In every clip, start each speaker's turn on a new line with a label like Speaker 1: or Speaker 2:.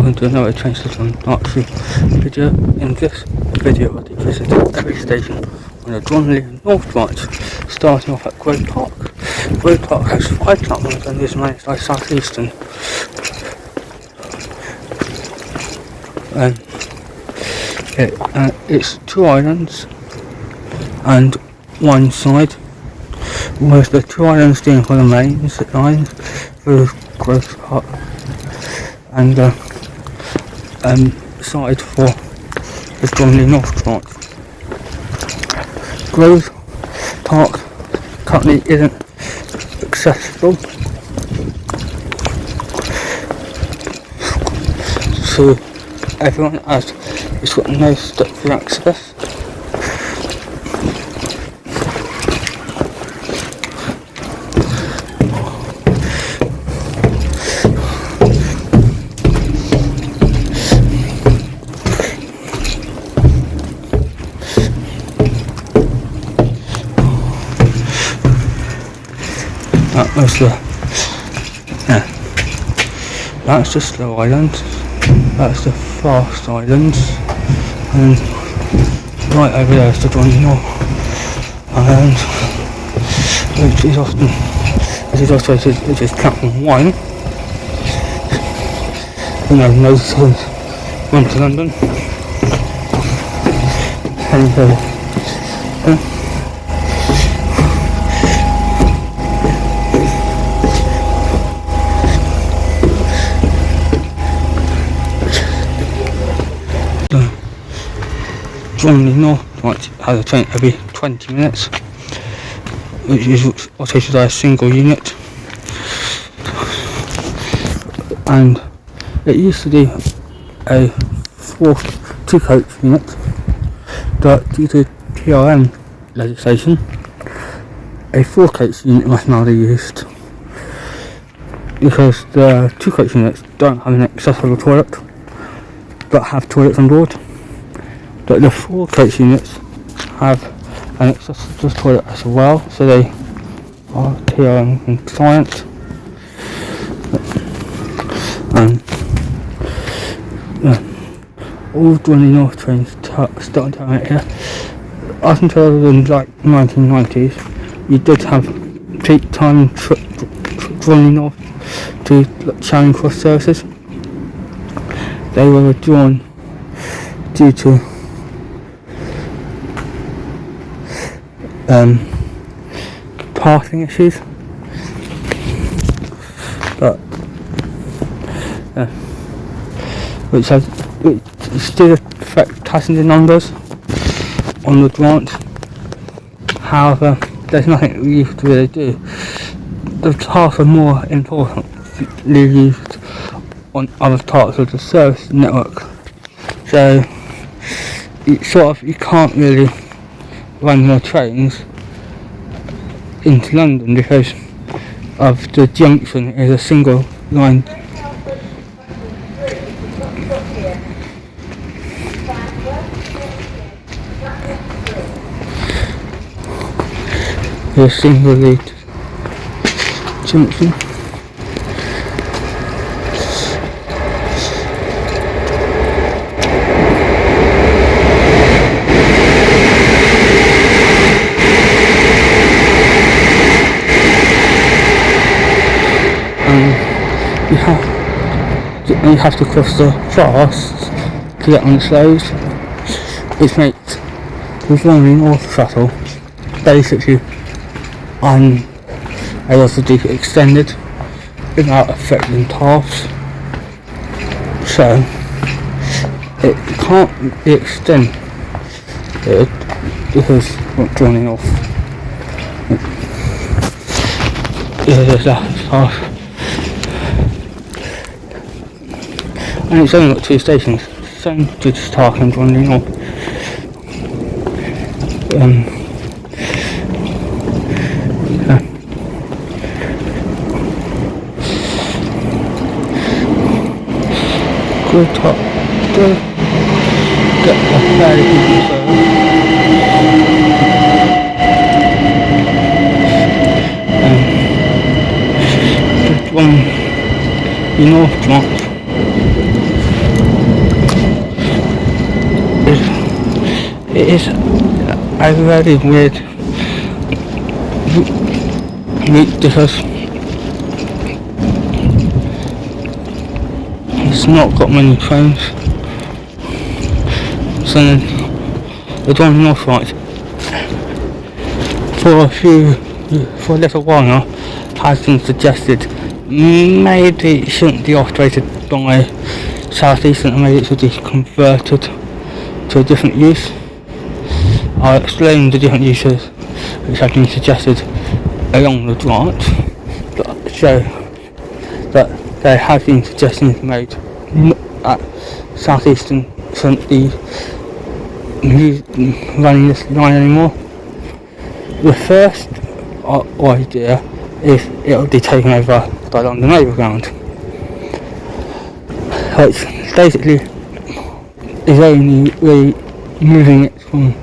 Speaker 1: welcome to another Trainspotter From Berkshire video. In this video I'll be visiting every station on the Bromley North Branch, starting off at Grove Park. Grove Park has 5 platforms and is managed by South Eastern. It's 2 islands and 1 side, with the 2 islands being for the main line through Grove Park, and side for the Bromley North Branch. Grove Park currently isn't accessible to everyone, as it's got no step-through access. That's the slow island, that's the fast island, and right over there is the Bromley North Island, which is often, which is platform 1. And I've noticed one to London, and Bromley North Branch has a train every 20 minutes, which is operated by a single unit, and it used to be a 2-coach unit, but due to TRM legislation, a 4-coach unit must now be used, because the 2-coach units don't have an accessible toilet, but have toilets on board. But the 4-coach units have an accessible toilet as well, so they are TRM compliant. All Bromley North trains start down here. Up until the 1990s, you did have peak time Bromley North to Charing Cross services. They were withdrawn due to parking issues, but which still affect passenger numbers on the branch. However, there's nothing we used to really do. The tasks are more importantly used on other parts of the service network, so you can't really run more trains into London because of the junction is a single line. A single lead junction. You have to cross the fast to get on the slows, which makes the Bromley North shuttle basically unable to be extended without affecting tasks. So it can't be extended because Bromley North is that task. And it's only got 2 stations, Sundrigge Park and Bromley North. Good top, good. Get a fairly good service. Bromley North Branch it is a very weird route because it's not got many trains. So the Bromley North Branch for a little while now has been suggested maybe it shouldn't be operated by South Eastern and maybe it should be converted to a different use. I'll explain the different uses which have been suggested along the branch, but show that there have been suggestions made at South Eastern shouldn't be running this line anymore. The first idea is it will be taken over by London Overground, which basically is only really moving it from,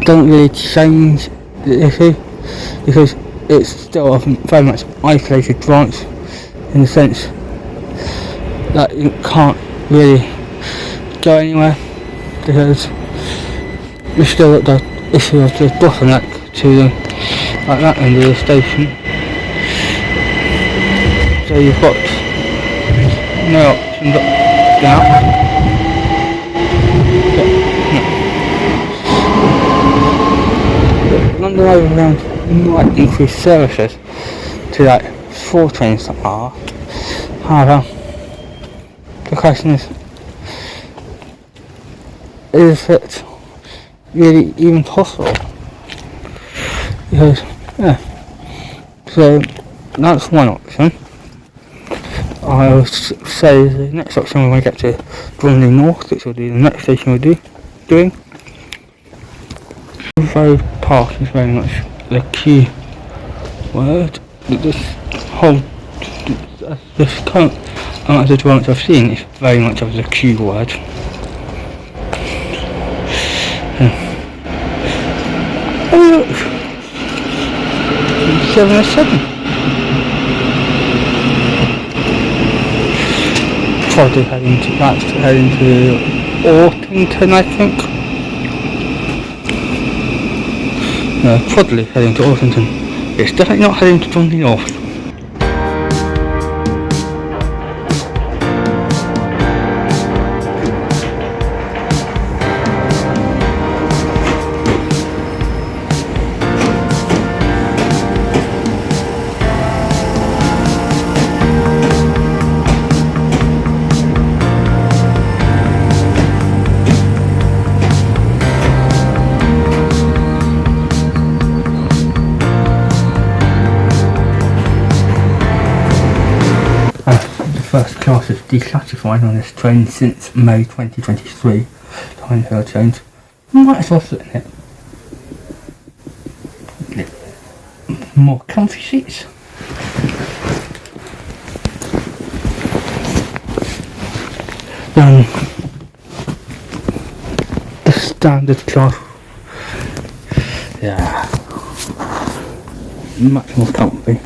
Speaker 1: doesn't really change the issue because it's still a very much isolated branch in the sense that it can't really go anywhere because we've still got the issue of the bottleneck to the at that end of the station. So you've got no option but down. London Overground might increase services to like 4 trains an hour. However, the question is it really even possible? Because, yeah, so that's one option. I would say the next option when we get to Bromley North, which will be the next station we'll be doing. Road park is very much the key word. This current amount of development I've seen is very much of the key word. Oh look! 707. Probably heading to Orpington, I think. No, probably heading to Orpington. It's definitely not heading to Bromley North. First class is declassified on this train since May 2023. Time for a change. Might as well sit in it. More comfy seats. Then the standard class. Yeah. Much more comfy.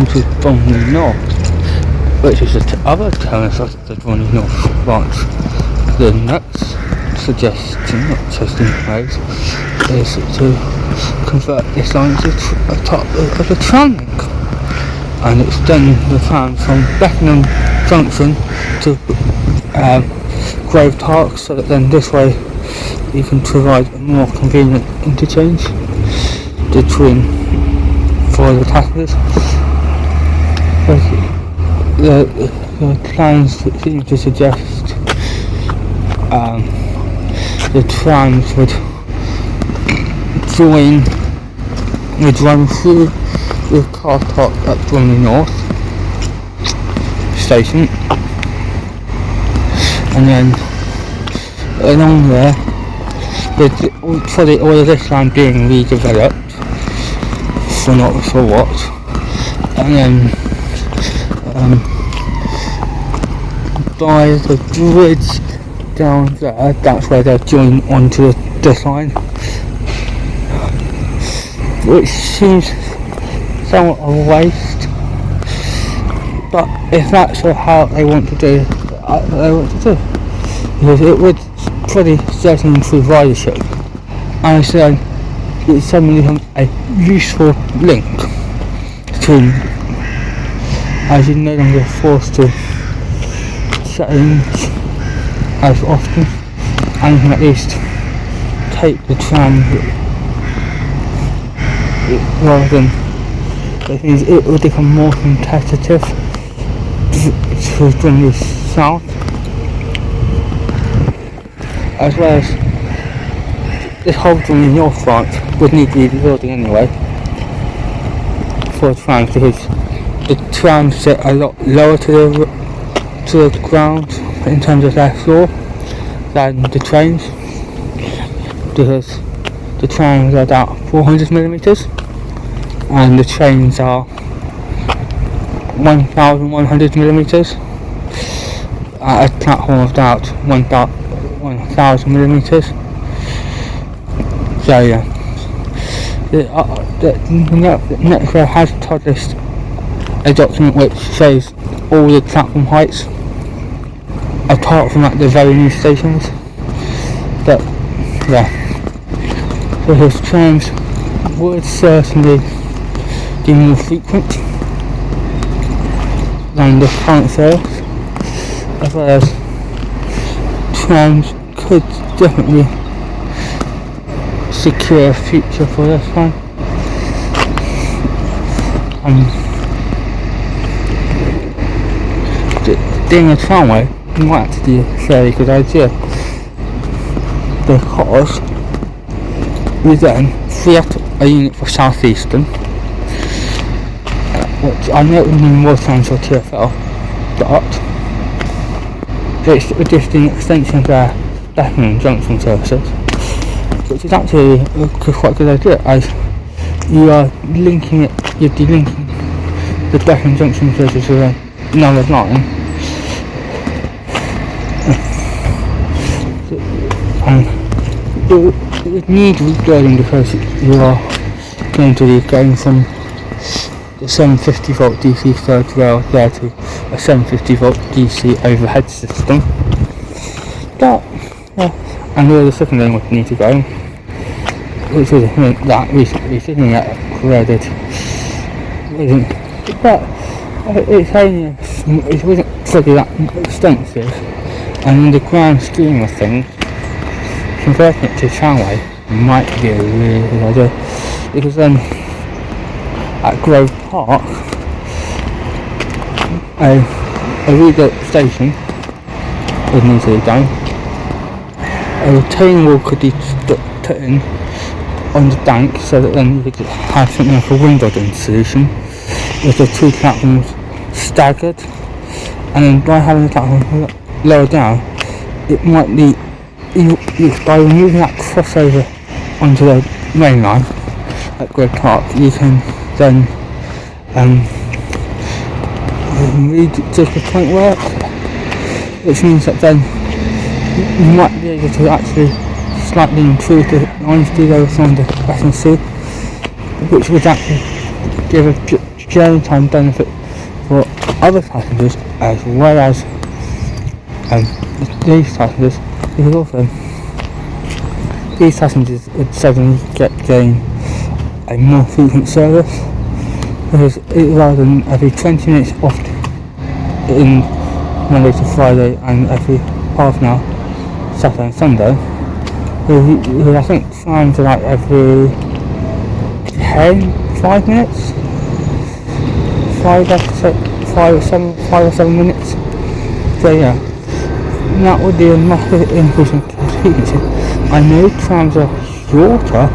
Speaker 1: To Bromley North, which is the other terminus of the Bromley North branch. The next suggestion that has been made is to convert this line to the top of the tram link and extend the tram from Beckenham Junction to Grove Park, so that then this way you can provide a more convenient interchange between for the passengers. The plans seem to suggest the trams would join the run through the car park at Bromley North Station, and then along there, with all of this land being redeveloped for not for what, and then by the bridge down there, that's where they'll join onto this line, which seems somewhat of a waste, but if that's how they want to do, because it would pretty certainly improve ridership, and so it suddenly becomes a useful link to, as you're no longer forced to change as often, and you can at least take the tram rather than, it will become more competitive to bring this south, as well as this whole Bromley North Branch would need to be rebuilding anyway for trams, because the trams sit a lot lower to the ground in terms of their floor than the trains, because the trams are about 400mm and the trains are 1100mm at a platform of about 1000mm. So yeah, the Metro has published a document which shows all the platform heights, apart from at the very new stations. But yeah, so his trams would certainly be more frequent than the current service, as well as trams could definitely secure a future for this one. Doing a tramway might actually be a fairly good idea, because we then free up a unit for South Eastern, which I know it would mean more time for TfL, but it's just an extension of their Beckenham Junction services, which is actually quite a good idea, as you are linking it, you'd be linking the Beckenham Junction services with another line, and it would need rebuilding, because you are going to be going from the 750 volt DC third rail there to a 750 volt DC overhead system. But yeah, and where the second lane would need to go, which is that recently sitting at credit, but it's only, it wasn't pretty that extensive, and in the grand scheme of things, converting it to tramway might be a really good idea, because then at Grove Park, a rebuilt station would need to be done. A retaining wall could be put in on the bank, so that then you could have something like a windowing solution with the two platforms staggered, and then by having the platform lower down, it might be, by removing that crossover onto the main line at Grove Park, you can then redistribute point work, which means that then you might be able to actually slightly improve the line speed over from the S&C, which would actually give a journey time benefit for other passengers as well as these passengers, because also these passengers would suddenly gain a more frequent service, because rather than every 20 minutes off in Monday to Friday and every half an hour Saturday and Sunday, because I think times are like every 5 minutes, 5 or 7 minutes. So yeah, that would be a massive increase in speaking to, I know trams are shorter,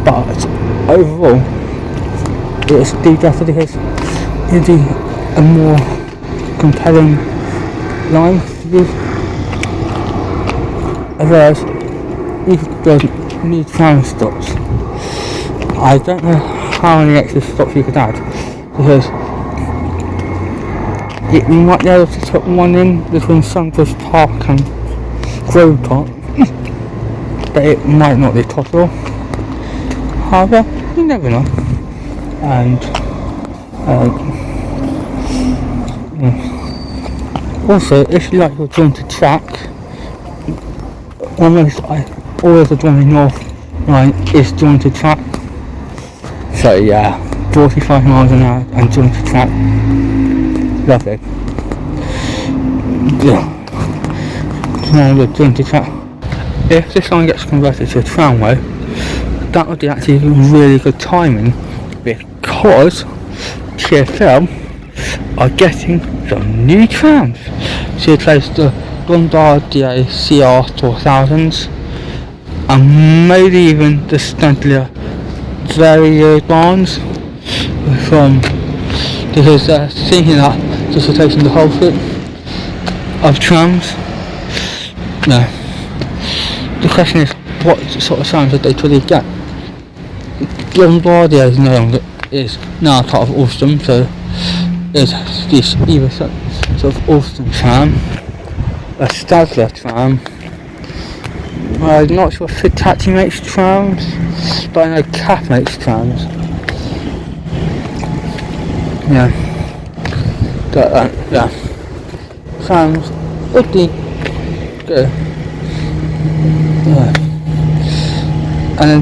Speaker 1: but overall, it's definitely is a more compelling line to use. Otherwise, you could need tram stops. I don't know how many extra stops you could add, because you might be able to put one in between Sundrigge Park and Grove Park, but it might not be possible. However, you never know. And also, if you like your joint to track, always the Bromley North Line is joint to track. So yeah, 45 miles an hour and joint to track. Lovely. Yeah. Now the joint to track. If this line gets converted to a tramway, that would be actually really good timing, because TfL are getting some new trams to replace the Bombardier CR4000s and maybe even the Sundrigge very old ones, because they're thinking that just replacing the whole fleet of trams. No. The question is, what sort of trams did they truly get? Bombardier is now part of Alstom, so there's this either sort of Alstom tram, a Stadler tram. I'm not sure if Hitachi makes trams, but I know CAF makes trams. Yeah. But, yeah. Trams would be good. Yeah. And then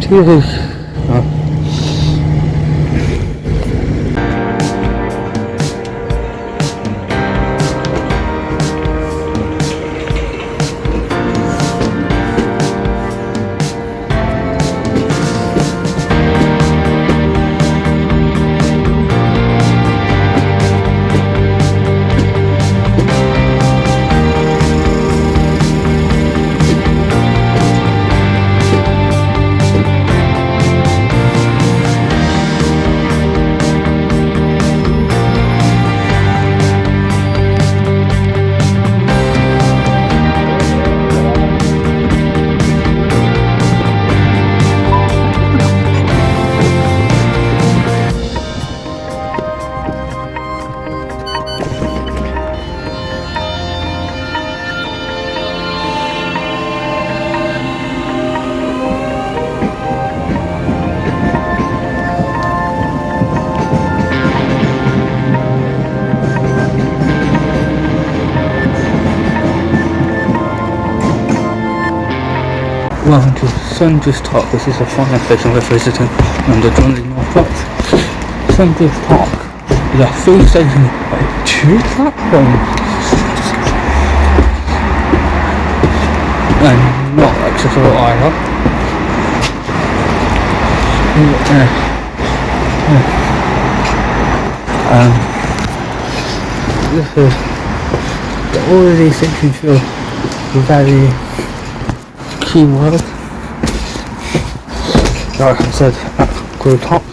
Speaker 1: welcome to Sundrigge Park. This is a final station we're visiting on the Bromley North Branch. Sundrigge Park is a 3-station with 2 platforms and not accessible either. This is all of these sections feel very keyword, like I said, at Grove Park.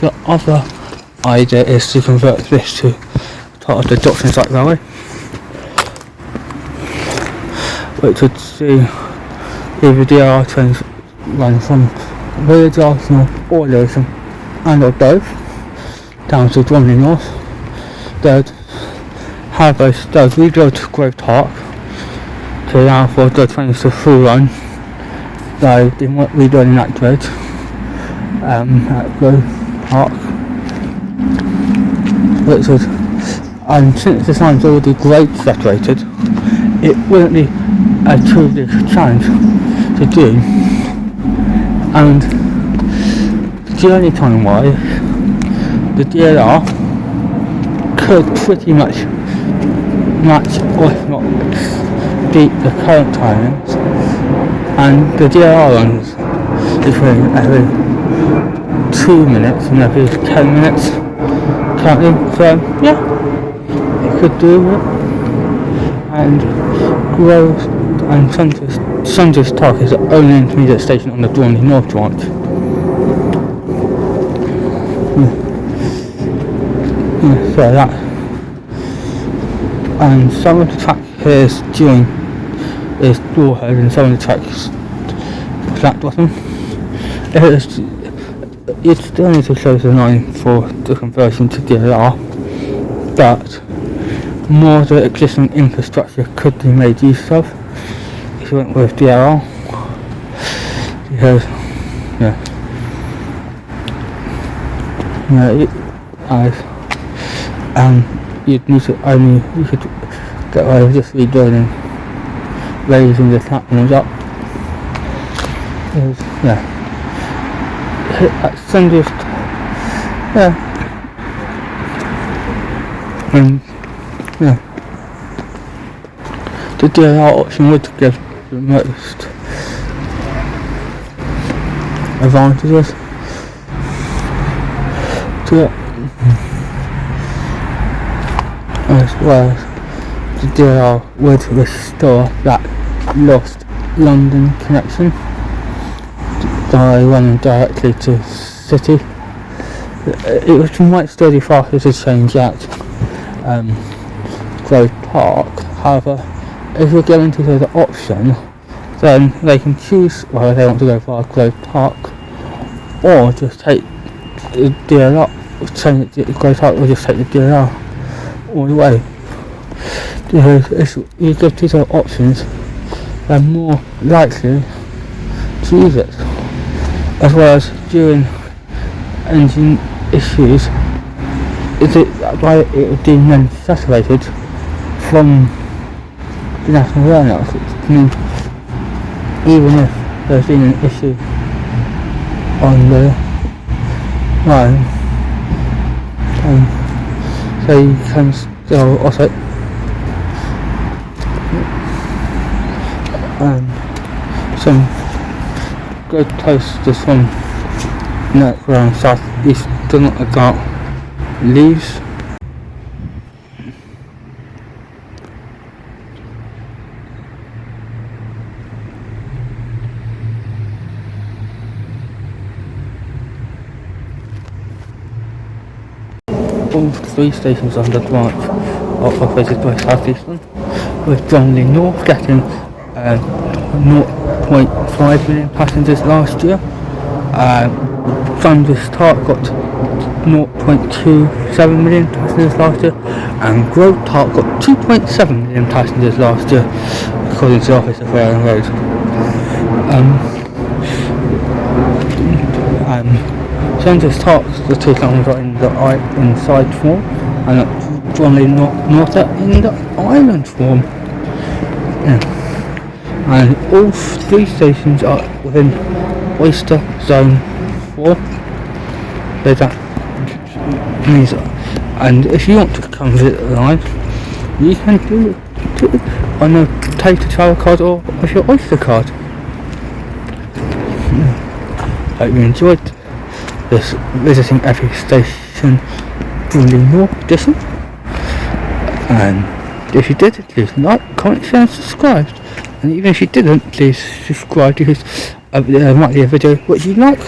Speaker 1: The other idea is to convert this to part of the Doctrine Site Railway, which would see either DRR trains run from Village Arsenal or Lewisham and or both down to Bromley North. They'd have they'd rebuild to Grove Park to allow for the trains to full run. They've been rebuilding that bridge at Grove Park, which would, and since the line's already grade separated, it wouldn't be a too big challenge to do. And journey time wise, the DLR could pretty much match, or if not beat the current timings, and the DLR runs between every 2 minutes and every 10 minutes currently, so yeah, it could do it. And Grove and Sundrigge Park is the only intermediate station on the Bromley North Branch. So that, and some of the track here is Broadhead and some of the tracks flat bottom. You'd still need to close the line for the conversion to DLR, but more of the existing infrastructure could be made use of if you went with DLR, because you'd need to you could get away with just rebuilding, raising the platforms up. Sundrigge, the DLR option would give the most advantages to it, as well as the DLR would restore that lost London connection by running directly to City. It might still be faster to change at Grove Park. However, if you're going to the option, then they can choose whether they want to go via Grove Park or just take the DLR, change it to Grove Park, or just take the DLR all the way. Because if you give people options, they're more likely to use it. As well as during engine issues, it would be then separated from the national rail network. I mean, even if there's been an issue on the line, so you can still also some good posters from around south eastern about leaves. All 3 stations on the branch are operated by South Eastern, with Bromley North getting 0.5 million passengers last year. Sundrigge Park got 0.27 million passengers last year, and Grove Park got 2.7 million passengers last year, according to the Office of Rail and Road. Sundrigge Park, the 2 tunnels are in the inside form, and at Bromley North in the island form. And all 3 stations are within Oyster Zone 4. So that means, and if you want to come visit the line, you can do it on a pay to travel card or with your Oyster card. Hope you enjoyed this visiting every station Bromley North edition, and if you did, please like, comment, share and subscribe. And even if you didn't, please subscribe, because there might be a video which you like.